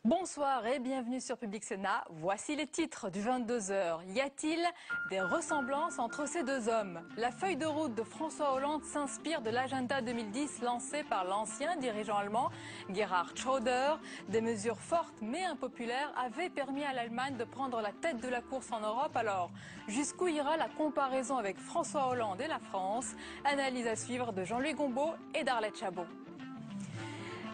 Bonsoir et bienvenue sur Public Sénat. Voici les titres du 22h. Y a-t-il des ressemblances entre ces deux hommes? La feuille de route de François Hollande s'inspire de l'agenda 2010 lancé par l'ancien dirigeant allemand Gerhard Schröder. Des mesures fortes mais impopulaires avaient permis à l'Allemagne de prendre la tête de la course en Europe. Alors, jusqu'où ira la comparaison avec François Hollande et la France? Analyse à suivre de Jean-Louis Gombaud et d'Arlette Chabot.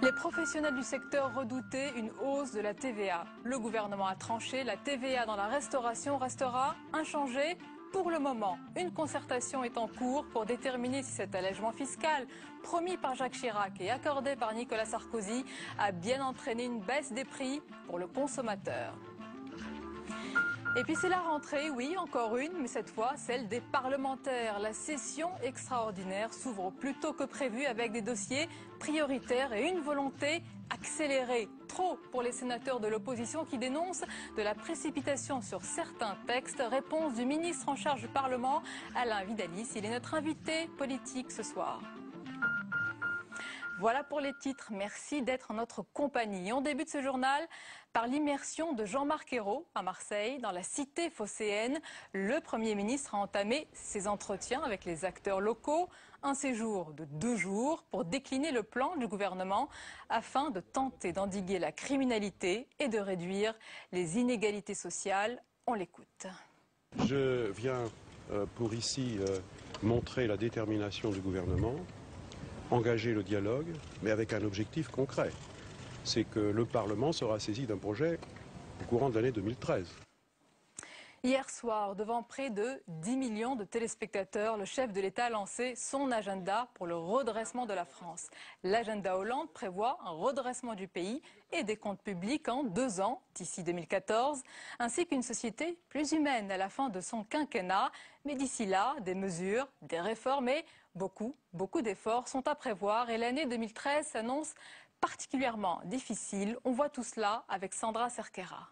Les professionnels du secteur redoutaient une hausse de la TVA. Le gouvernement a tranché, la TVA dans la restauration restera inchangée pour le moment. Une concertation est en cours pour déterminer si cet allègement fiscal, promis par Jacques Chirac et accordé par Nicolas Sarkozy, a bien entraîné une baisse des prix pour le consommateur. Et puis c'est la rentrée, oui, encore une, mais cette fois celle des parlementaires. La session extraordinaire s'ouvre plus tôt que prévu avec des dossiers prioritaires et une volonté accélérée. Trop pour les sénateurs de l'opposition qui dénoncent de la précipitation sur certains textes. Réponse du ministre en charge du Parlement, Alain Vidalies. Il est notre invité politique ce soir. Voilà pour les titres. Merci d'être en notre compagnie. On débute ce journal par l'immersion de Jean-Marc Ayrault à Marseille, dans la cité phocéenne. Le Premier ministre a entamé ses entretiens avec les acteurs locaux. Un séjour de 2 jours pour décliner le plan du gouvernement afin de tenter d'endiguer la criminalité et de réduire les inégalités sociales. On l'écoute. Je viens pour ici montrer la détermination du gouvernement, engager le dialogue, mais avec un objectif concret. C'est que le Parlement sera saisi d'un projet au courant de l'année 2013. Hier soir, devant près de 10 millions de téléspectateurs, le chef de l'État a lancé son agenda pour le redressement de la France. L'agenda Hollande prévoit un redressement du pays et des comptes publics en 2 ans, d'ici 2014, ainsi qu'une société plus humaine à la fin de son quinquennat. Mais d'ici là, des mesures, des réformes et beaucoup d'efforts sont à prévoir et l'année 2013 s'annonce particulièrement difficile. On voit tout cela avec Sandra Cerquera.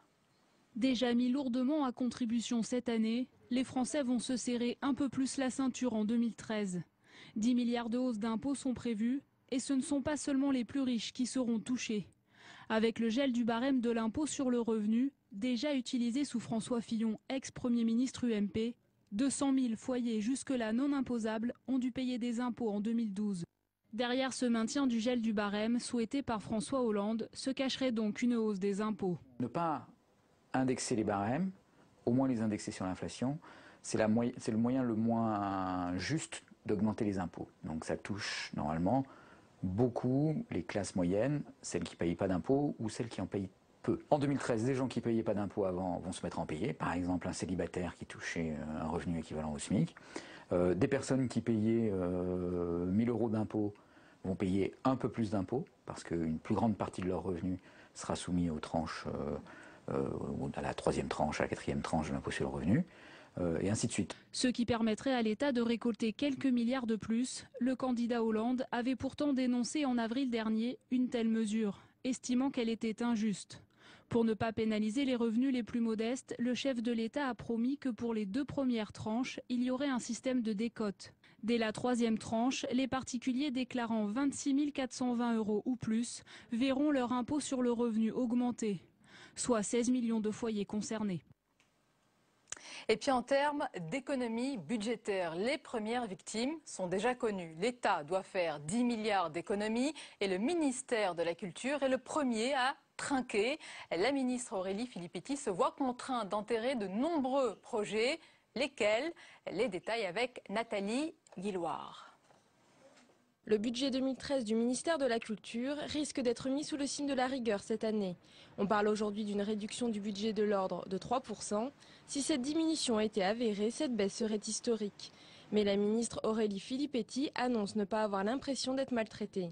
Déjà mis lourdement à contribution cette année, les Français vont se serrer un peu plus la ceinture en 2013. 10 milliards de hausses d'impôts sont prévus et ce ne sont pas seulement les plus riches qui seront touchés. Avec le gel du barème de l'impôt sur le revenu, déjà utilisé sous François Fillon, ex-premier ministre UMP, 200 000 foyers jusque-là non imposables ont dû payer des impôts en 2012. Derrière ce maintien du gel du barème souhaité par François Hollande se cacherait donc une hausse des impôts. Ne pas indexer les barèmes, au moins les indexer sur l'inflation, c'est le moyen le moins juste d'augmenter les impôts. Donc ça touche normalement beaucoup les classes moyennes, celles qui ne payent pas d'impôts ou celles qui en payent peu. En 2013, des gens qui ne payaient pas d'impôts avant vont se mettre à en payer. Par exemple, un célibataire qui touchait un revenu équivalent au SMIC. Des personnes qui payaient 1 000 € d'impôts vont payer un peu plus d'impôts parce qu'une plus grande partie de leur revenu sera soumis aux tranches à la 3e tranche, à la 4e tranche de l'impôt sur le revenu, et ainsi de suite. Ce qui permettrait à l'État de récolter quelques milliards de plus. Le candidat Hollande avait pourtant dénoncé en avril dernier une telle mesure, estimant qu'elle était injuste. Pour ne pas pénaliser les revenus les plus modestes, le chef de l'État a promis que pour les 2 premières tranches, il y aurait un système de décote. Dès la 3e tranche, les particuliers déclarant 26 420 € ou plus verront leur impôt sur le revenu augmenter, soit 16 millions de foyers concernés. Et puis en termes d'économie budgétaire, les premières victimes sont déjà connues. L'État doit faire 10 milliards d'économies et le ministère de la Culture est le premier à trinquer. La ministre Aurélie Filippetti se voit contrainte d'enterrer de nombreux projets. Lesquels? Les détails avec Nathalie Guilloire. Le budget 2013 du ministère de la Culture risque d'être mis sous le signe de la rigueur cette année. On parle aujourd'hui d'une réduction du budget de l'ordre de 3%. Si cette diminution était avérée, cette baisse serait historique. Mais la ministre Aurélie Filippetti annonce ne pas avoir l'impression d'être maltraitée.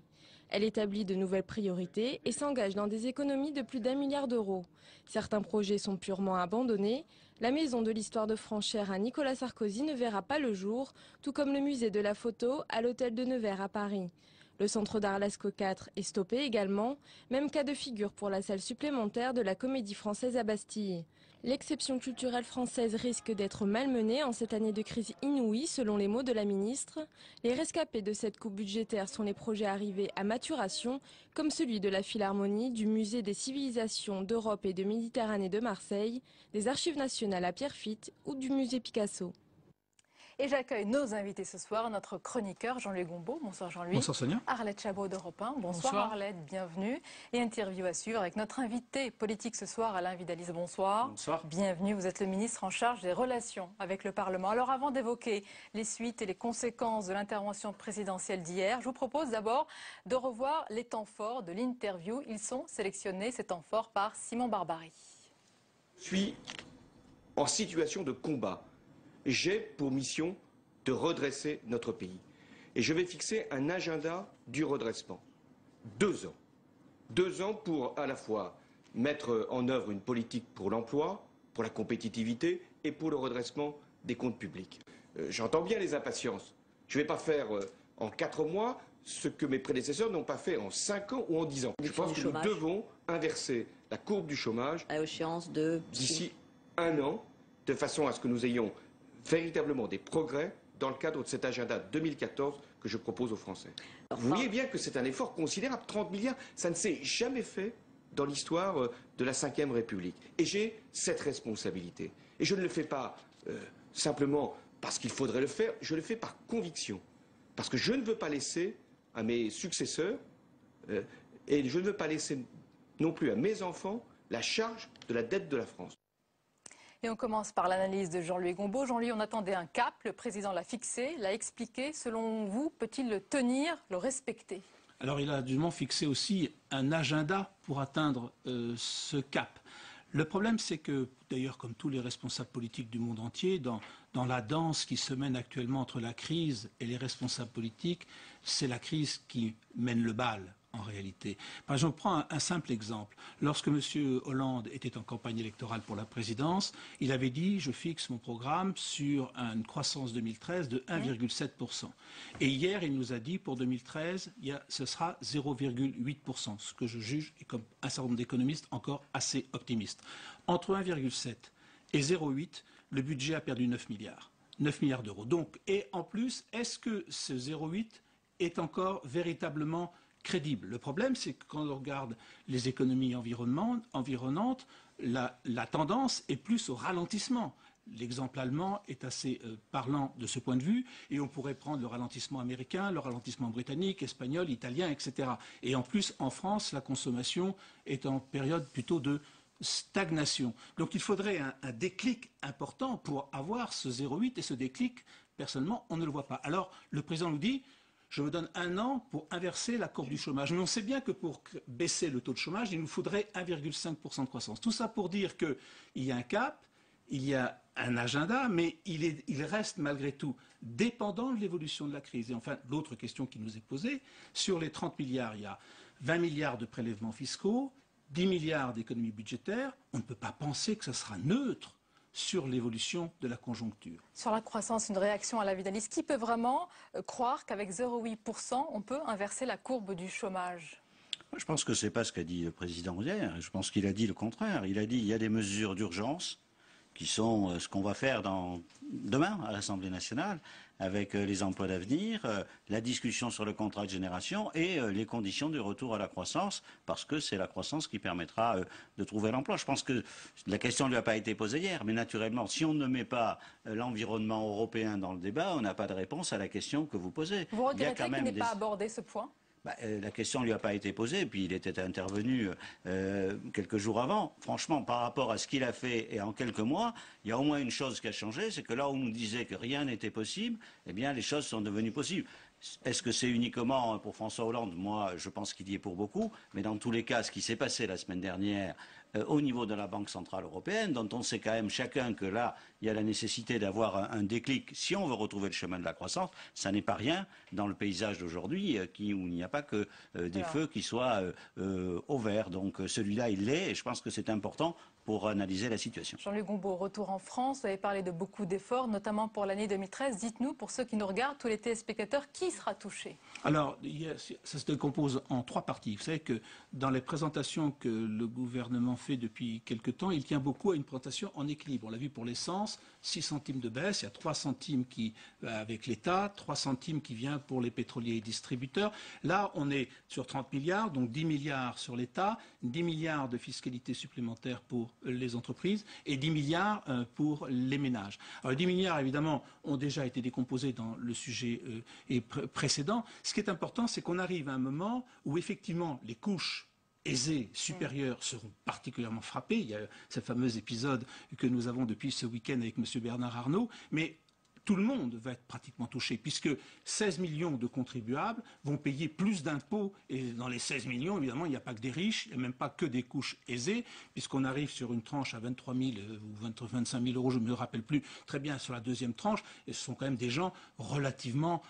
Elle établit de nouvelles priorités et s'engage dans des économies de plus d'1 milliard d'euros. Certains projets sont purement abandonnés. La maison de l'histoire de France chère à Nicolas Sarkozy ne verra pas le jour, tout comme le musée de la photo à l'hôtel de Nevers à Paris. Le centre d'art Lascaux 4 est stoppé également, même cas de figure pour la salle supplémentaire de la Comédie Française à Bastille. L'exception culturelle française risque d'être malmenée en cette année de crise inouïe, selon les mots de la ministre. Les rescapés de cette coupe budgétaire sont les projets arrivés à maturation, comme celui de la Philharmonie, du Musée des civilisations d'Europe et de Méditerranée de Marseille, des Archives nationales à Pierrefitte ou du Musée Picasso. Et j'accueille nos invités ce soir, notre chroniqueur Jean-Louis Gombault. Bonsoir Jean-Louis. Bonsoir Sonia. Arlette Chabot d'Europe 1. Bonsoir Arlette, bienvenue. Et interview à suivre avec notre invité politique ce soir, Alain Vidalis. Bonsoir. Bonsoir. Bienvenue, vous êtes le ministre en charge des relations avec le Parlement. Alors avant d'évoquer les suites et les conséquences de l'intervention présidentielle d'hier, je vous propose d'abord de revoir les temps forts de l'interview. Ils sont sélectionnés, ces temps forts, par Simon Barbary. Je suis en situation de combat. J'ai pour mission de redresser notre pays. Et je vais fixer un agenda du redressement. 2 ans. 2 ans pour à la fois mettre en œuvre une politique pour l'emploi, pour la compétitivité et pour le redressement des comptes publics. J'entends bien les impatiences. Je ne vais pas faire en 4 mois ce que mes prédécesseurs n'ont pas fait en 5 ans ou en 10 ans. Je pense que nous devons inverser la courbe du chômage à échéance de d'ici 1 an, de façon à ce que nous ayons véritablement des progrès dans le cadre de cet agenda 2014 que je propose aux Français. Vous voyez bien que c'est un effort considérable, 30 milliards, ça ne s'est jamais fait dans l'histoire de la Ve République. Et j'ai cette responsabilité. Et je ne le fais pas simplement parce qu'il faudrait le faire, je le fais par conviction. Parce que je ne veux pas laisser à mes successeurs, et je ne veux pas laisser non plus à mes enfants, la charge de la dette de la France. Et on commence par l'analyse de Jean-Louis Gombault. Jean-Louis, on attendait un cap, le président l'a fixé, l'a expliqué. Selon vous, peut-il le tenir, le respecter? Alors il a dûment fixé aussi un agenda pour atteindre ce cap. Le problème, c'est que, d'ailleurs, comme tous les responsables politiques du monde entier, dans la danse qui se mène actuellement entre la crise et les responsables politiques, c'est la crise qui mène le bal. En réalité. Par exemple, je prends un simple exemple. Lorsque M. Hollande était en campagne électorale pour la présidence, il avait dit « je fixe mon programme sur une croissance 2013 de 1,7%. » Et hier, il nous a dit pour 2013, ce sera 0,8%, ce que je juge, et comme un certain nombre d'économistes, encore assez optimiste. Entre 1,7 et 0,8, le budget a perdu 9 milliards d'euros. Donc, et en plus, est-ce que ce 0,8 est encore véritablement crédible? Le problème, c'est que quand on regarde les économies environnantes, la tendance est plus au ralentissement. L'exemple allemand est assez parlant de ce point de vue, et on pourrait prendre le ralentissement américain, le ralentissement britannique, espagnol, italien, etc. Et en plus, en France, la consommation est en période plutôt de stagnation. Donc il faudrait un déclic important pour avoir ce 0,8, et ce déclic, personnellement, on ne le voit pas. Alors, le président nous dit: je me donne 1 an pour inverser la courbe du chômage. Mais on sait bien que pour baisser le taux de chômage, il nous faudrait 1,5% de croissance. Tout ça pour dire qu'il y a un cap, il y a un agenda, mais il reste malgré tout dépendant de l'évolution de la crise. Et enfin, l'autre question qui nous est posée, sur les 30 milliards, il y a 20 milliards de prélèvements fiscaux, 10 milliards d'économies budgétaires. On ne peut pas penser que ce sera neutre sur l'évolution de la conjoncture. Sur la croissance, une réaction à la Vidalis. Qui peut vraiment croire qu'avec 0,8%, on peut inverser la courbe du chômage? Je pense que ce n'est pas ce qu'a dit le président hier. Je pense qu'il a dit le contraire. Il a dit qu'il y a des mesures d'urgence qui sont ce qu'on va faire demain à l'Assemblée nationale, avec les emplois d'avenir, la discussion sur le contrat de génération et les conditions du retour à la croissance, parce que c'est la croissance qui permettra de trouver l'emploi. Je pense que la question ne lui a pas été posée hier, mais naturellement, si on ne met pas l'environnement européen dans le débat, on n'a pas de réponse à la question que vous posez. Vous regrettez qu'il n'ait pas abordé ce point ? La question ne lui a pas été posée, puis il était intervenu quelques jours avant. Franchement, par rapport à ce qu'il a fait et en quelques mois, il y a au moins une chose qui a changé, c'est que là où on nous disait que rien n'était possible, eh bien les choses sont devenues possibles. Est-ce que c'est uniquement pour François Hollande? Moi, je pense qu'il y est pour beaucoup, mais dans tous les cas, ce qui s'est passé la semaine dernière au niveau de la Banque Centrale Européenne, dont on sait quand même chacun que là, il y a la nécessité d'avoir un déclic si on veut retrouver le chemin de la croissance, ça n'est pas rien dans le paysage d'aujourd'hui où il n'y a pas que des feux qui soient au vert. Donc celui-là, il l'est, et je pense que c'est important pour analyser la situation. Jean-Luc Gombault, retour en France, vous avez parlé de beaucoup d'efforts, notamment pour l'année 2013. Dites-nous, pour ceux qui nous regardent, tous les téléspectateurs, qui sera touché? Alors, ça se décompose en 3 parties. Vous savez que dans les présentations que le gouvernement fait depuis quelque temps, il tient beaucoup à une présentation en équilibre. On l'a vu pour l'essence, 6 centimes de baisse, il y a 3 centimes qui, avec l'État, 3 centimes qui vient pour les pétroliers et distributeurs. Là, on est sur 30 milliards, donc 10 milliards sur l'État, 10 milliards de fiscalité supplémentaire pour les entreprises et 10 milliards pour les ménages. Alors, 10 milliards, évidemment, ont déjà été décomposés dans le sujet précédent. Ce qui est important, c'est qu'on arrive à un moment où, effectivement, les couches aisés supérieurs seront particulièrement frappés. Il y a ce fameux épisode que nous avons depuis ce week-end avec M. Bernard Arnault, mais tout le monde va être pratiquement touché, puisque 16 millions de contribuables vont payer plus d'impôts. Et dans les 16 millions, évidemment, il n'y a pas que des riches, il n'y a même pas que des couches aisées, puisqu'on arrive sur une tranche à 23 000 ou 25 000 euros, je ne me rappelle plus très bien, sur la deuxième tranche, et ce sont quand même des gens relativement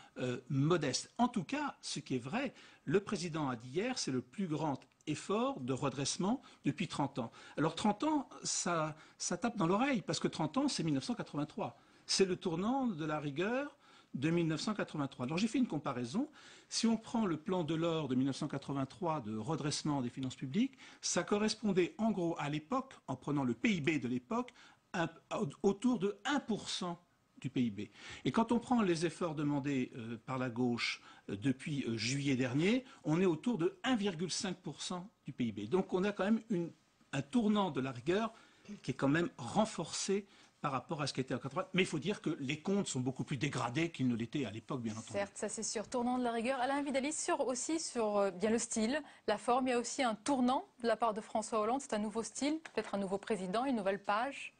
modestes. En tout cas, ce qui est vrai, le président a dit hier, c'est le plus grand effort de redressement depuis 30 ans. Alors 30 ans, ça tape dans l'oreille, parce que 30 ans, c'est 1983. C'est le tournant de la rigueur de 1983. Alors j'ai fait une comparaison. Si on prend le plan Delors de 1983 de redressement des finances publiques, ça correspondait en gros à l'époque, en prenant le PIB de l'époque, autour de 1% du PIB. Et quand on prend les efforts demandés par la gauche depuis juillet dernier, on est autour de 1,5% du PIB. Donc on a quand même un tournant de la rigueur qui est quand même renforcé par rapport à ce qui était en 80. Mais il faut dire que les comptes sont beaucoup plus dégradés qu'ils ne l'étaient à l'époque, bien entendu. Certes, ça c'est sûr. Tournant de la rigueur. Alain Vidali, aussi sur bien le style, la forme. Il y a aussi un tournant de la part de François Hollande. C'est un nouveau style, peut-être un nouveau président, une nouvelle page.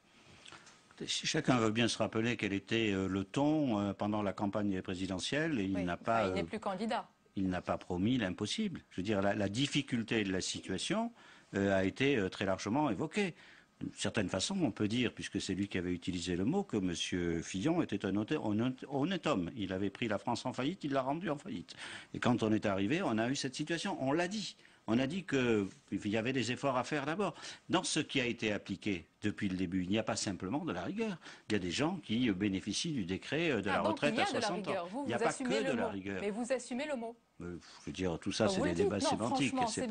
Si chacun veut bien se rappeler quel était le ton pendant la campagne présidentielle, il n'a pas. Il n'est plus candidat. Il n'a pas promis l'impossible. Je veux dire, la difficulté de la situation a été très largement évoquée. D'une certaine façon, on peut dire, puisque c'est lui qui avait utilisé le mot, que M. Fillon était un honnête homme. Il avait pris la France en faillite, il l'a rendue en faillite. Et quand on est arrivé, on a eu cette situation. On l'a dit. On a dit qu'il y avait des efforts à faire d'abord. Dans ce qui a été appliqué depuis le début, il n'y a pas simplement de la rigueur. Il y a des gens qui bénéficient du décret de la retraite à 60 ans. Il n'y a pas que de la rigueur. Mais vous assumez le mot. Je veux dire, tout ça, c'est des débats sémantiques. C'est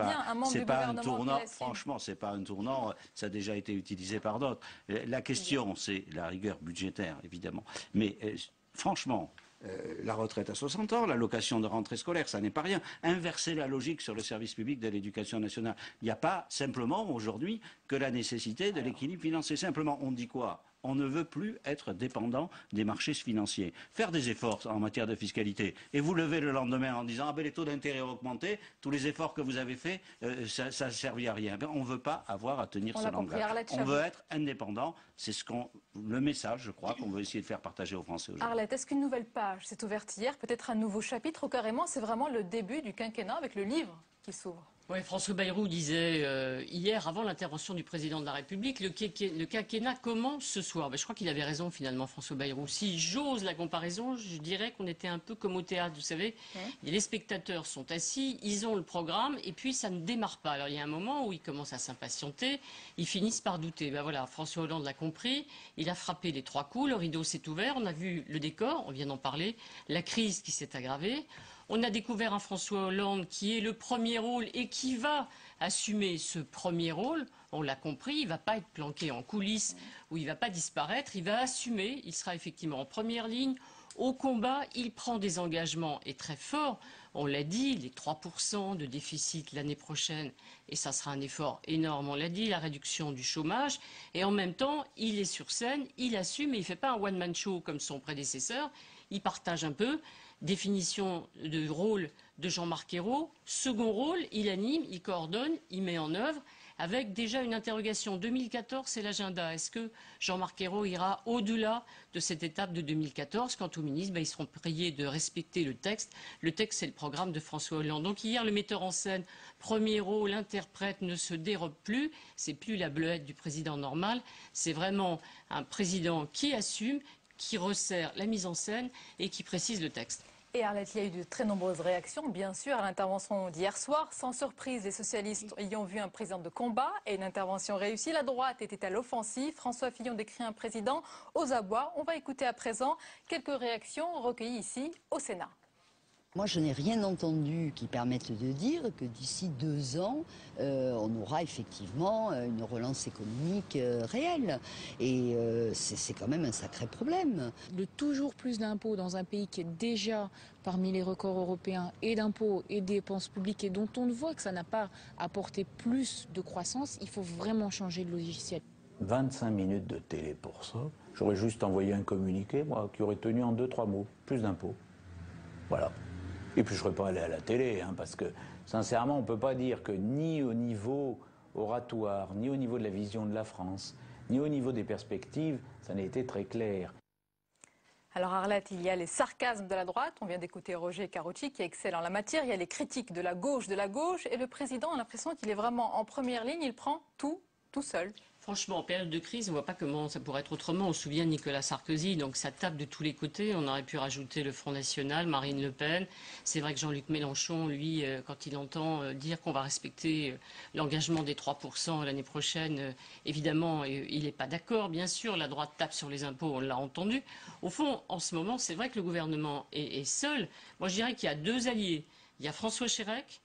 pas un tournant. Franchement, c'est pas un tournant. Ça a déjà été utilisé par d'autres. La question, c'est la rigueur budgétaire, évidemment. Mais franchement. La retraite à 60 ans, l'allocation de rentrée scolaire, ça n'est pas rien. Inverser la logique sur le service public de l'éducation nationale. Il n'y a pas simplement aujourd'hui que la nécessité de l'équilibre financier. Simplement, on dit quoi ? On ne veut plus être dépendant des marchés financiers. Faire des efforts en matière de fiscalité et vous lever le lendemain en disant « Ah ben les taux d'intérêt ont augmenté, tous les efforts que vous avez faits, ça ne servait à rien. » On ne veut pas avoir à tenir ce langage. On veut être indépendant. C'est le message, je crois, qu'on veut essayer de faire partager aux Français aujourd'hui. Arlette, est-ce qu'une nouvelle page s'est ouverte hier, peut-être un nouveau chapitre, ou carrément c'est vraiment le début du quinquennat avec le livre qui s'ouvre? Oui, François Bayrou disait hier, avant l'intervention du président de la République, le quinquennat commence ce soir. Ben, je crois qu'il avait raison finalement, François Bayrou. Si j'ose la comparaison, je dirais qu'on était un peu comme au théâtre, vous savez. Les spectateurs sont assis, ils ont le programme, et puis ça ne démarre pas. Alors il y a un moment où ils commencent à s'impatienter, ils finissent par douter. Ben voilà, François Hollande l'a compris, il a frappé les 3 coups, le rideau s'est ouvert, on a vu le décor, on vient d'en parler, la crise qui s'est aggravée. On a découvert un François Hollande qui est le premier rôle et qui va assumer ce premier rôle. On l'a compris, il ne va pas être planqué en coulisses ou il ne va pas disparaître. Il va assumer, il sera effectivement en première ligne. Au combat, il prend des engagements et très forts. On l'a dit, les 3% de déficit l'année prochaine, et ça sera un effort énorme, on l'a dit, la réduction du chômage. Et en même temps, il est sur scène, il assume et il ne fait pas un one-man show comme son prédécesseur. Il partage un peu. Définition de rôle de Jean-Marc Ayrault. Second rôle, il anime, il coordonne, il met en œuvre, avec déjà une interrogation. 2014, c'est l'agenda. Est-ce que Jean-Marc Ayrault ira au-delà de cette étape de 2014? Quant aux ministres, ils seront priés de respecter le texte. Le texte, c'est le programme de François Hollande. Donc hier, le metteur en scène, premier rôle, l'interprète ne se dérobe plus. C'est plus la bleuette du président normal. C'est vraiment un président qui assume, qui resserre la mise en scène et qui précise le texte. Et Arlette, il y a eu de très nombreuses réactions, bien sûr, à l'intervention d'hier soir. Sans surprise, les socialistes ayant vu un président de combat et une intervention réussie. La droite était à l'offensive. François Fillon décrit un président aux abois. On va écouter à présent quelques réactions recueillies ici au Sénat. Moi, je n'ai rien entendu qui permette de dire que d'ici 2 ans, on aura effectivement une relance économique réelle. Et c'est quand même un sacré problème. De toujours plus d'impôts dans un pays qui est déjà parmi les records européens et d'impôts et de dépenses publiques et dont on voit que ça n'a pas apporté plus de croissance, il faut vraiment changer de logiciel. 25 minutes de télé pour ça. J'aurais juste envoyé un communiqué, moi, qui aurait tenu en 2-3 mots. Plus d'impôts. Voilà. Et puis je ne serais pas allé à la télé, parce que sincèrement, on ne peut pas dire que ni au niveau oratoire, ni au niveau de la vision de la France, ni au niveau des perspectives, ça n'a été très clair. Alors Arlette, il y a les sarcasmes de la droite, on vient d'écouter Roger Carotti qui excelle en la matière, il y a les critiques de la gauche, et le président a l'impression qu'il est vraiment en première ligne, il prend tout seul. Franchement, en période de crise, on ne voit pas comment ça pourrait être autrement. On se souvient de Nicolas Sarkozy, donc ça tape de tous les côtés. On aurait pu rajouter le Front National, Marine Le Pen. C'est vrai que Jean-Luc Mélenchon, lui, quand il entend dire qu'on va respecter l'engagement des 3% l'année prochaine, évidemment, il n'est pas d'accord. Bien sûr, la droite tape sur les impôts, on l'a entendu. Au fond, en ce moment, c'est vrai que le gouvernement est seul. Moi, je dirais qu'il y a 2 alliés. Il y a François Chérec,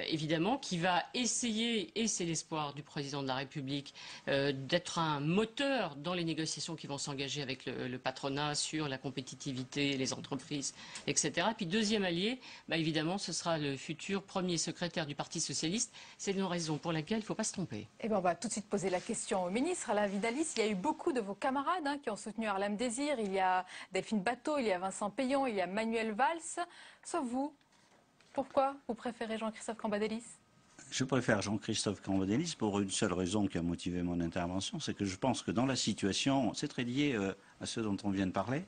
évidemment, qui va essayer, et c'est l'espoir du président de la République, d'être un moteur dans les négociations qui vont s'engager avec le patronat sur la compétitivité, les entreprises, etc. Puis deuxième allié, évidemment, ce sera le futur premier secrétaire du Parti socialiste. C'est une raison pour laquelle il ne faut pas se tromper. Eh bien, on va tout de suite poser la question au ministre, Alain Vidalies. Il y a eu beaucoup de vos camarades qui ont soutenu Harlem Désir. Il y a Delphine Batho, il y a Vincent Payon, il y a Manuel Valls. Sauf vous. Pourquoi vous préférez Jean-Christophe Cambadélis? Je préfère Jean-Christophe Cambadélis pour une seule raison qui a motivé mon intervention, c'est que je pense que dans la situation, c'est très lié à ce dont on vient de parler,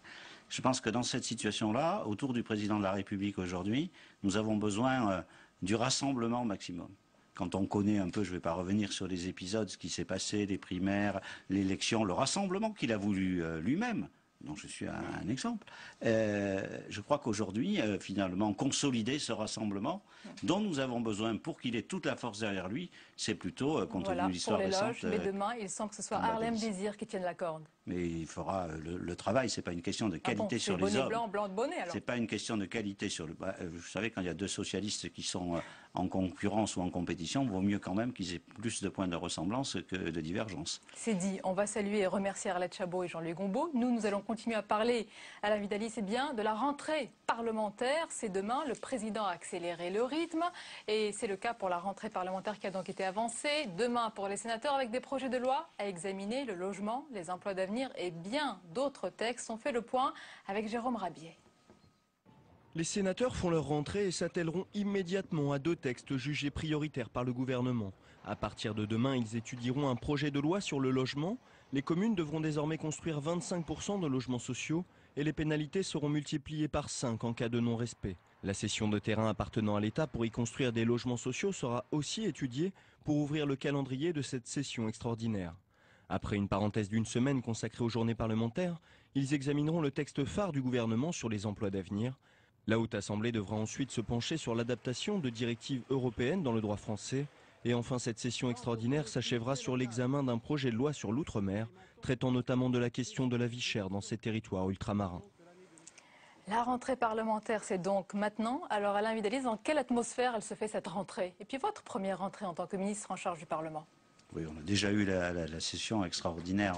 je pense que dans cette situation-là, autour du président de la République aujourd'hui, nous avons besoin du rassemblement maximum. Quand on connaît un peu, je ne vais pas revenir sur les épisodes, ce qui s'est passé, les primaires, l'élection, le rassemblement qu'il a voulu lui-même, dont je suis un exemple, je crois qu'aujourd'hui, finalement, consolider ce rassemblement dont nous avons besoin pour qu'il ait toute la force derrière lui, c'est plutôt, compte tenu de l'histoire récente... Mais demain, il semble que ce soit Harlem Désir qui tienne la corde. Mais il fera le travail, c'est pas une question de qualité sur les hommes. Blanc de bonnet, alors. C'est pas une question de qualité sur le... vous savez, quand il y a 2 socialistes qui sont en concurrence ou en compétition, il vaut mieux quand même qu'ils aient plus de points de ressemblance que de divergence. C'est dit. On va saluer et remercier Arlette Chabot et Jean-Louis Gombault. Nous allons continuer à parler, Alain Vidalies, c'est bien, de la rentrée parlementaire. C'est demain. Le président a accéléré le rythme. Et c'est le cas pour la rentrée parlementaire qui a donc été avancée. Demain pour les sénateurs avec des projets de loi à examiner, le logement, les emplois d'avenir et bien d'autres textes. On fait le point avec Jérôme Rabier. Les sénateurs font leur rentrée et s'attelleront immédiatement à 2 textes jugés prioritaires par le gouvernement. À partir de demain, ils étudieront un projet de loi sur le logement. Les communes devront désormais construire 25% de logements sociaux et les pénalités seront multipliées par 5 en cas de non-respect. La cession de terrain appartenant à l'État pour y construire des logements sociaux sera aussi étudiée pour ouvrir le calendrier de cette session extraordinaire. Après une parenthèse d'1 semaine consacrée aux journées parlementaires, ils examineront le texte phare du gouvernement sur les emplois d'avenir. La Haute Assemblée devra ensuite se pencher sur l'adaptation de directives européennes dans le droit français. Et enfin, cette session extraordinaire s'achèvera sur l'examen d'un projet de loi sur l'outre-mer, traitant notamment de la question de la vie chère dans ces territoires ultramarins. La rentrée parlementaire, c'est donc maintenant. Alors Alain Vidalies, dans quelle atmosphère elle se fait cette rentrée? Et puis votre première rentrée en tant que ministre en charge du Parlement? Oui, on a déjà eu la session extraordinaire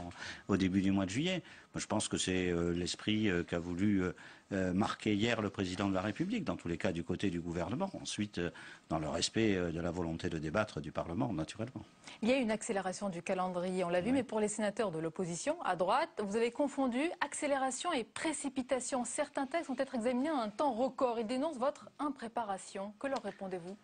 au début du mois de juillet. Moi, je pense que c'est l'esprit qu'a voulu marquer hier le président de la République, dans tous les cas du côté du gouvernement. Ensuite, dans le respect de la volonté de débattre du Parlement, naturellement. Il y a une accélération du calendrier, on l'a vu, mais pour les sénateurs de l'opposition, à droite, vous avez confondu accélération et précipitation. Certains textes vont être examinés en un temps record. Ils dénoncent votre impréparation. Que leur répondez-vous?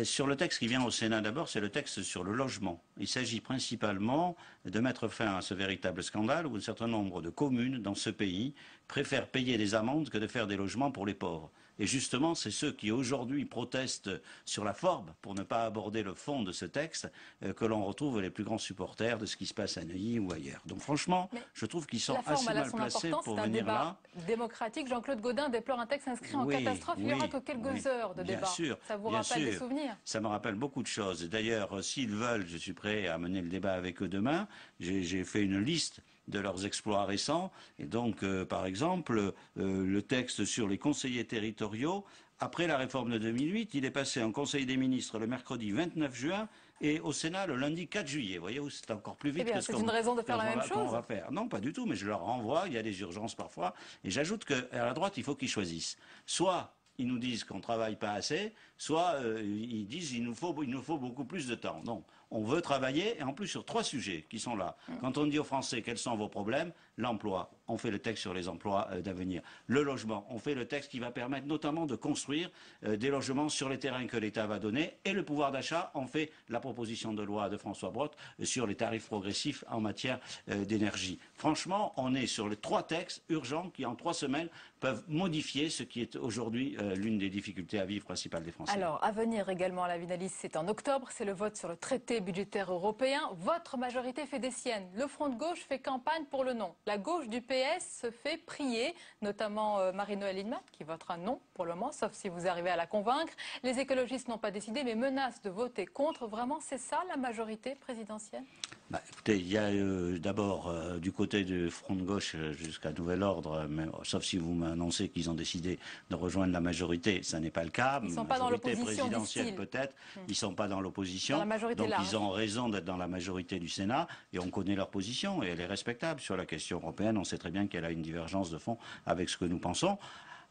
Sur le texte qui vient au Sénat d'abord, c'est le texte sur le logement. Il s'agit principalement de mettre fin à ce véritable scandale où un certain nombre de communes dans ce pays préfèrent payer des amendes que de faire des logements pour les pauvres. Et justement, c'est ceux qui aujourd'hui protestent sur la forme, pour ne pas aborder le fond de ce texte, que l'on retrouve les plus grands supporters de ce qui se passe à Neuilly ou ailleurs. Donc franchement, je trouve qu'ils sont assez mal placés pour venir là. Démocratique, Jean-Claude Gaudin déplore un texte inscrit en catastrophe. Il n'y aura que quelques heures de débat. Bien sûr, ça vous rappelle des souvenirs? Ça me rappelle beaucoup de choses. D'ailleurs, s'ils veulent, je suis prêt à mener le débat avec eux demain. J'ai fait une liste de leurs exploits récents. Et donc, par exemple, le texte sur les conseillers territoriaux, après la réforme de 2008, il est passé en Conseil des ministres le mercredi 29 juin et au Sénat le lundi 4 juillet. Vous voyez où c'est encore plus vite que ce qu'on va faire. C'est une raison de faire la même chose. Non, pas du tout, mais je leur renvoie, il y a des urgences parfois. Et j'ajoute qu'à la droite, il faut qu'ils choisissent. Soit ils nous disent qu'on ne travaille pas assez, soit ils disent qu'il nous faut beaucoup plus de temps. Non, on veut travailler, et en plus sur 3 sujets qui sont là. Quand on dit aux Français quels sont vos problèmes, l'emploi, on fait le texte sur les emplois d'avenir. Le logement, on fait le texte qui va permettre notamment de construire des logements sur les terrains que l'État va donner. Et le pouvoir d'achat, on fait la proposition de loi de François Brottes sur les tarifs progressifs en matière d'énergie. Franchement, on est sur les 3 textes urgents qui, en 3 semaines, peuvent modifier ce qui est aujourd'hui l'une des difficultés à vivre principales des Français. Alors, à venir également à la Vidalis, c'est en octobre, c'est le vote sur le traité budgétaire européen. Votre majorité fait des siennes. Le Front de gauche fait campagne pour le non. La gauche du PS se fait prier, notamment Marie-Noëlle Lienemann, qui votera non pour le moment, sauf si vous arrivez à la convaincre. Les écologistes n'ont pas décidé, mais menacent de voter contre. Vraiment, c'est ça la majorité présidentielle ? Écoutez, il y a d'abord du côté du Front de gauche jusqu'à nouvel ordre, mais, sauf si vous m'annoncez qu'ils ont décidé de rejoindre la majorité, ça n'est pas le cas. Ils ne sont pas dans l'opposition présidentielle peut-être, ils ne sont pas dans l'opposition, donc large. Ils ont raison d'être dans la majorité du Sénat et on connaît leur position et elle est respectable. Sur la question européenne, on sait très bien qu'elle a une divergence de fond avec ce que nous pensons.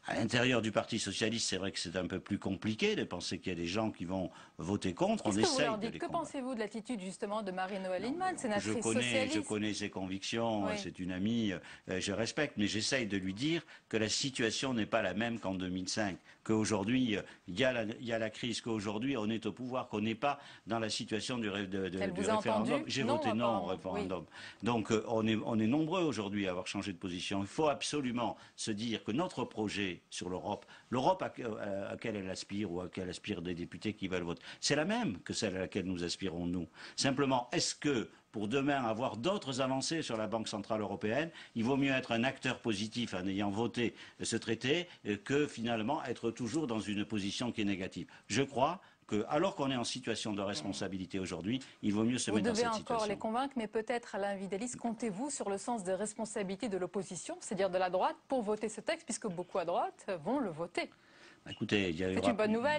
À l'intérieur du Parti socialiste, c'est vrai que c'est un peu plus compliqué de penser qu'il y a des gens qui vont voter contre. Qu'est-ce que vous leur dites ? Que pensez-vous de l'attitude justement de Marie-Noëlle Lienemann, sénatrice socialiste ? Je connais ses convictions, oui. C'est une amie, je respecte, mais j'essaye de lui dire que la situation n'est pas la même qu'en 2005, qu'aujourd'hui il y a la crise, qu'aujourd'hui on est au pouvoir, qu'on n'est pas dans la situation du référendum. J'ai voté non au référendum. Oui. Donc on est nombreux aujourd'hui à avoir changé de position. Il faut absolument se dire que notre projet sur l'Europe à laquelle elle aspire ou à laquelle aspirent des députés qui veulent voter, c'est la même que celle à laquelle nous aspirons nous. Simplement, est-ce que pour demain avoir d'autres avancées sur la Banque Centrale Européenne, il vaut mieux être un acteur positif en ayant voté ce traité que finalement être toujours dans une position qui est négative. Je crois que, alors qu'on est en situation de responsabilité aujourd'hui, il vaut mieux se mettre dans cette situation. Vous devez encore les convaincre, mais peut-être, Alain Vidalis, comptez-vous sur le sens des responsabilités de l'opposition, c'est-à-dire de la droite, pour voter ce texte, puisque beaucoup à droite vont le voter. Écoutez, il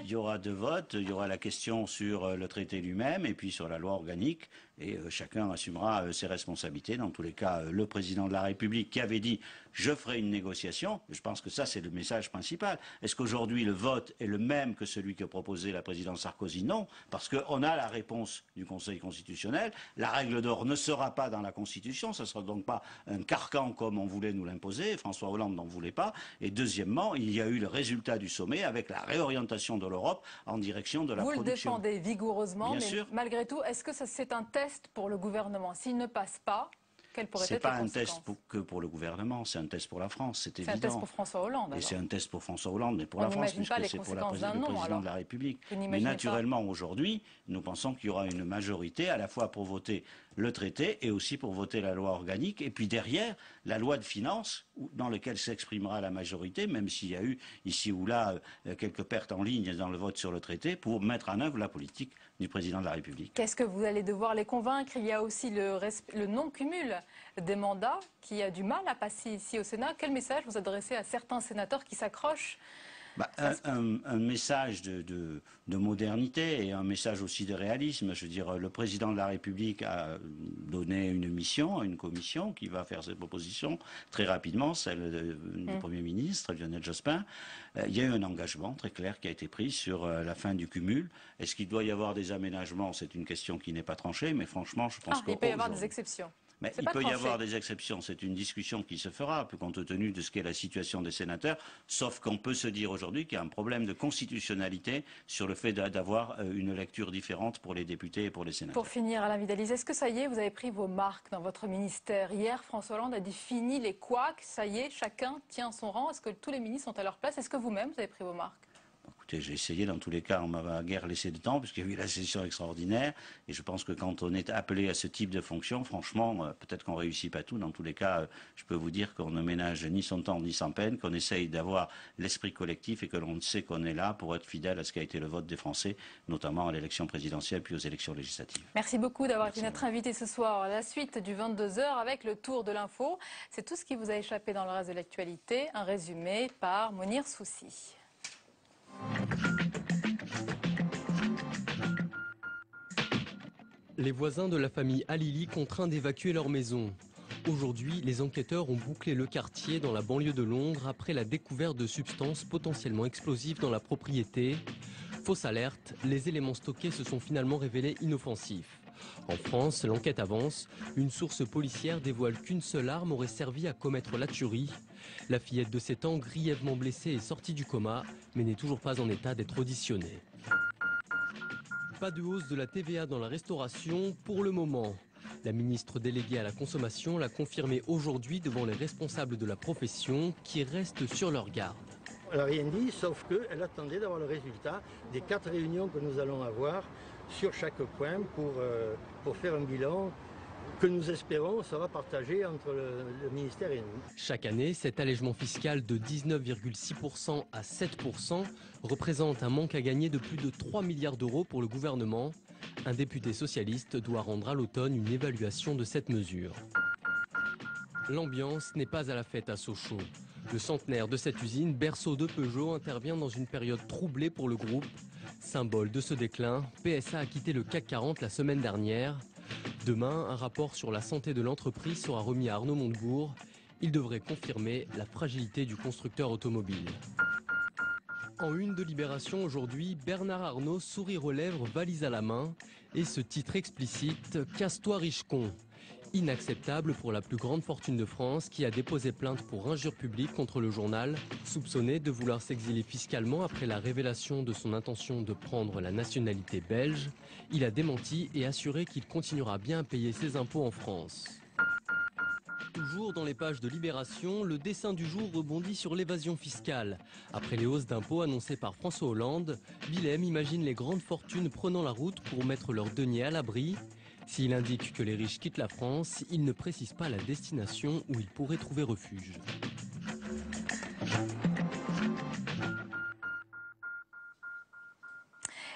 y aura 2 votes, il y aura la question sur le traité lui-même et puis sur la loi organique et chacun assumera ses responsabilités. Dans tous les cas, le président de la République qui avait dit « je ferai une négociation », je pense que ça c'est le message principal. Est-ce qu'aujourd'hui le vote est le même que celui que proposait la présidente Sarkozy ? Non, parce qu'on a la réponse du Conseil constitutionnel. La règle d'or ne sera pas dans la Constitution, ce ne sera donc pas un carcan comme on voulait nous l'imposer, François Hollande n'en voulait pas. Et deuxièmement, il y a eu le résultat du sommet avec la réorientation de l'Europe en direction de la production. Vous le défendez vigoureusement, Bien mais sûr. Malgré tout, est-ce que c'est un test pour le gouvernement ? S'il ne passe pas, quelles pourraient être les conséquences ? C'est pas un test que pour le gouvernement, c'est un test pour la France, c'est évident. C'est un test pour François Hollande. Et c'est un test pour François Hollande et pour la France, puisque c'est pour le président de la République. Mais naturellement, aujourd'hui, nous pensons qu'il y aura une majorité à la fois pour voter le traité et aussi pour voter la loi organique. Et puis derrière, la loi de finances, dans laquelle s'exprimera la majorité, même s'il y a eu ici ou là quelques pertes en ligne dans le vote sur le traité, pour mettre en œuvre la politique du président de la République. Qu'est-ce que vous allez devoir les convaincre ? Il y a aussi le non-cumul des mandats qui a du mal à passer ici au Sénat. Quel message vous adressez à certains sénateurs qui s'accrochent ? Un message de modernité et un message aussi de réalisme. Je veux dire, le président de la République a donné une mission à une commission qui va faire ses propositions très rapidement, celle du Premier ministre, Lionel Jospin. Il y a eu un engagement très clair qui a été pris sur la fin du cumul. Est-ce qu'il doit y avoir des aménagements ? C'est une question qui n'est pas tranchée, mais franchement, je pense qu'il peut y avoir des exceptions. Mais il peut y avoir des exceptions, c'est une discussion qui se fera, compte tenu de ce qu'est la situation des sénateurs, sauf qu'on peut se dire aujourd'hui qu'il y a un problème de constitutionnalité sur le fait d'avoir une lecture différente pour les députés et pour les sénateurs. Pour finir, Alain Vidalis, est-ce que ça y est, vous avez pris vos marques dans votre ministère ? Hier, François Hollande a dit fini les couacs, ça y est, chacun tient son rang. Est-ce que tous les ministres sont à leur place ? Est-ce que vous-même, vous avez pris vos marques ? Écoutez, j'ai essayé, dans tous les cas, on m'a guère laissé de temps, puisqu'il y a eu la session extraordinaire, et je pense que quand on est appelé à ce type de fonction, franchement, peut-être qu'on ne réussit pas tout, dans tous les cas, je peux vous dire qu'on ne ménage ni son temps ni sa peine, qu'on essaye d'avoir l'esprit collectif et que l'on sait qu'on est là pour être fidèle à ce qu'a été le vote des Français, notamment à l'élection présidentielle puis aux élections législatives. Merci beaucoup d'avoir été notre invité ce soir. La suite du 22h avec le tour de l'info. C'est tout ce qui vous a échappé dans le reste de l'actualité. Un résumé par Monir Soussi. Les voisins de la famille Halili contraints d'évacuer leur maison. Aujourd'hui, les enquêteurs ont bouclé le quartier dans la banlieue de Londres après la découverte de substances potentiellement explosives dans la propriété. Fausse alerte, les éléments stockés se sont finalement révélés inoffensifs. En France, l'enquête avance. Une source policière dévoile qu'une seule arme aurait servi à commettre la tuerie. La fillette de 7 ans, grièvement blessée, est sortie du coma, mais n'est toujours pas en état d'être auditionnée. Pas de hausse de la TVA dans la restauration pour le moment. La ministre déléguée à la consommation l'a confirmé aujourd'hui devant les responsables de la profession qui restent sur leur garde. Elle n'a rien dit, sauf qu'elle attendait d'avoir le résultat des 4 réunions que nous allons avoir sur chaque point pour faire un bilan que nous espérons sera partagé entre le ministère et nous. Chaque année, cet allègement fiscal de 19,6% à 7% représente un manque à gagner de plus de 3 milliards d'euros pour le gouvernement. Un député socialiste doit rendre à l'automne une évaluation de cette mesure. L'ambiance n'est pas à la fête à Sochaux. Le centenaire de cette usine, berceau de Peugeot, intervient dans une période troublée pour le groupe. Symbole de ce déclin, PSA a quitté le CAC 40 la semaine dernière. Demain, un rapport sur la santé de l'entreprise sera remis à Arnaud Montebourg. Il devrait confirmer la fragilité du constructeur automobile. En une de Libération aujourd'hui, Bernard Arnault, sourire aux lèvres, valise à la main. Et ce titre explicite, « Casse-toi riche-con ». Inacceptable pour la plus grande fortune de France qui a déposé plainte pour injure publique contre le journal, soupçonné de vouloir s'exiler fiscalement après la révélation de son intention de prendre la nationalité belge. Il a démenti et assuré qu'il continuera bien à payer ses impôts en France. Toujours dans les pages de Libération, le dessin du jour rebondit sur l'évasion fiscale. Après les hausses d'impôts annoncées par François Hollande, Willem imagine les grandes fortunes prenant la route pour mettre leurs deniers à l'abri. S'il indique que les riches quittent la France, il ne précise pas la destination où ils pourraient trouver refuge.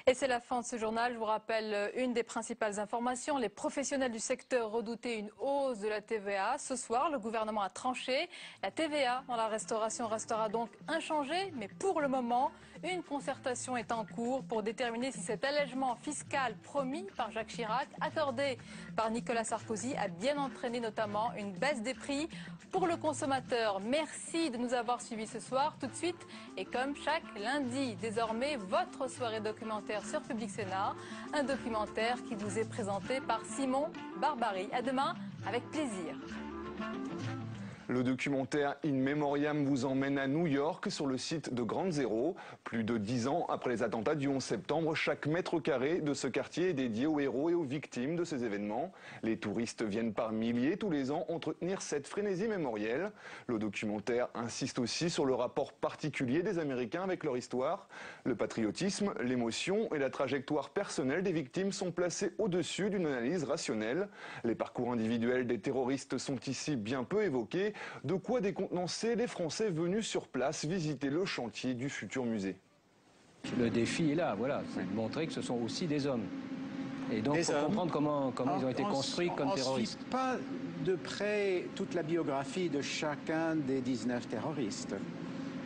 Et c'est la fin de ce journal. Je vous rappelle une des principales informations. Les professionnels du secteur redoutaient une hausse de la TVA. Ce soir, le gouvernement a tranché. La TVA dans la restauration restera donc inchangée. Mais pour le moment, une concertation est en cours pour déterminer si cet allègement fiscal promis par Jacques Chirac, accordé par Nicolas Sarkozy, a bien entraîné notamment une baisse des prix pour le consommateur. Merci de nous avoir suivis ce soir. Tout de suite, et comme chaque lundi, désormais, votre soirée documentaire sur Public Sénat, un documentaire qui vous est présenté par Simon Barbary. À demain, avec plaisir. Le documentaire In Memoriam vous emmène à New York sur le site de Ground Zero. Plus de 10 ans après les attentats du 11 septembre, chaque mètre carré de ce quartier est dédié aux héros et aux victimes de ces événements. Les touristes viennent par milliers tous les ans entretenir cette frénésie mémorielle. Le documentaire insiste aussi sur le rapport particulier des Américains avec leur histoire. Le patriotisme, l'émotion et la trajectoire personnelle des victimes sont placés au-dessus d'une analyse rationnelle. Les parcours individuels des terroristes sont ici bien peu évoqués. De quoi décontenancer les Français venus sur place visiter le chantier du futur musée. Le défi est là, voilà, c'est de montrer que ce sont aussi des hommes. Et donc, il faut comprendre comment ils ont été construits comme terroristes. On ne suit pas de près toute la biographie de chacun des 19 terroristes.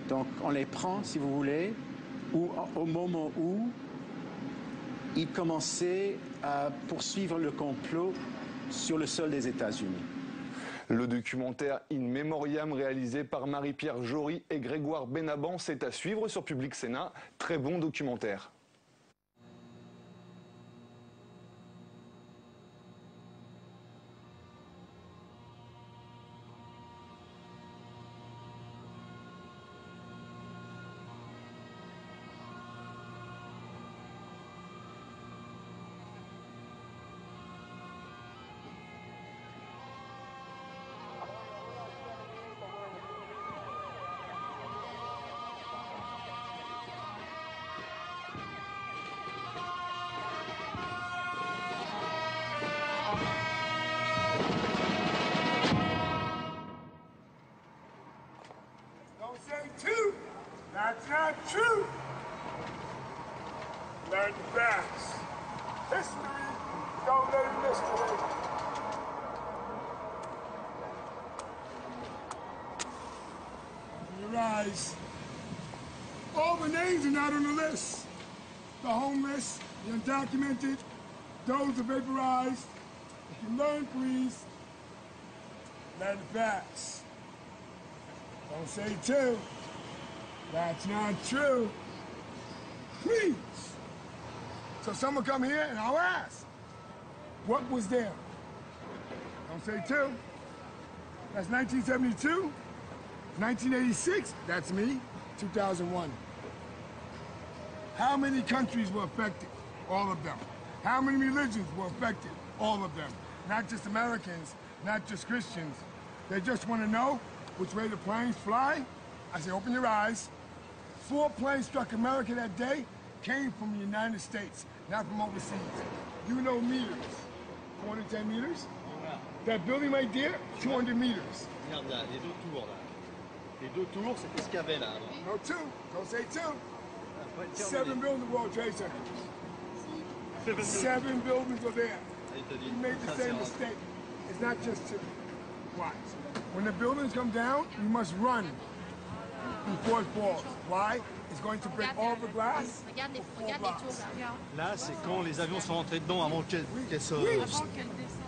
Donc, on les prend, si vous voulez, au moment où ils commençaient à poursuivre le complot sur le sol des États-Unis. Le documentaire In Memoriam réalisé par Marie-Pierre Jory et Grégoire Benaban, c'est à suivre sur Public Sénat. Très bon documentaire. Don't say two. That's not true. Learn the facts. History, don't learn mystery. Open your eyes. All the names are not on the list. The homeless, the undocumented, those are vaporized. If you learn, please, learn the facts. Don't say two. That's not true. Please. So someone come here and I'll ask, what was there? Don't say two. That's 1972. 1986, that's me. 2001. How many countries were affected? All of them. How many religions were affected? All of them. Not just Americans, not just Christians. They just want to know which way the planes fly. I say, open your eyes. 4 planes struck America that day, came from the United States, not from overseas. You know meters. 410 meters? That building right there, 200 meters. Regarde là, les 2 tours là. Les 2 tours, c'est ce qu'il y avait là avant. No two. Don't say two. 7 buildings, World Trade Center. 7 buildings are there. You made the same mistake. It's not just two. Watch. When the buildings come down, you must run before it falls. Why? It's going to break all the glass. Regarde les tours là. Là, c'est quand les avions sont rentrés dedans avant qu'elles se... Oui. Avant qu'elles descendent.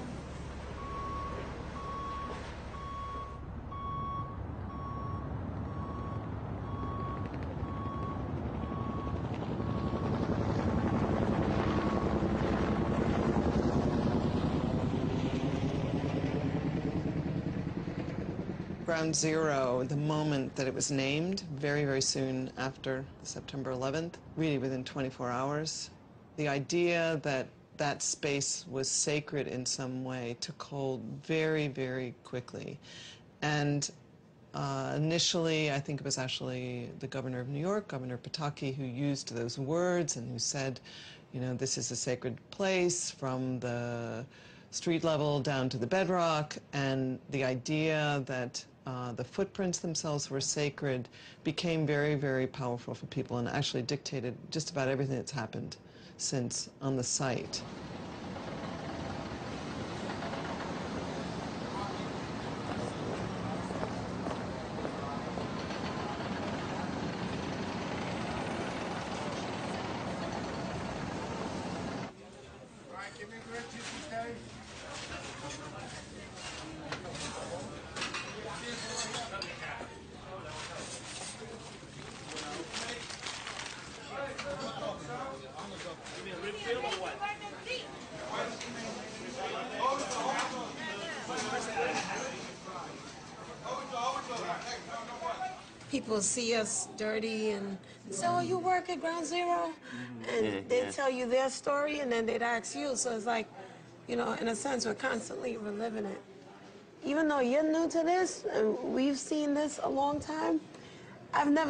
Ground Zero, the moment that it was named, very, very soon after September 11th, really within 24 hours, the idea that that space was sacred in some way took hold very, very quickly. And initially, I think it was actually the governor of New York, Governor Pataki, who used those words and who said, you know, this is a sacred place from the street level down to the bedrock, and the idea that the footprints themselves were sacred became very, very powerful for people and actually dictated just about everything that's happened since on the site. People see us dirty and say, oh, you work at Ground Zero? And they tell you their story and then they'd ask you. So it's like, you know, in a sense, we're constantly reliving it. Even though you're new to this and we've seen this a long time, I've never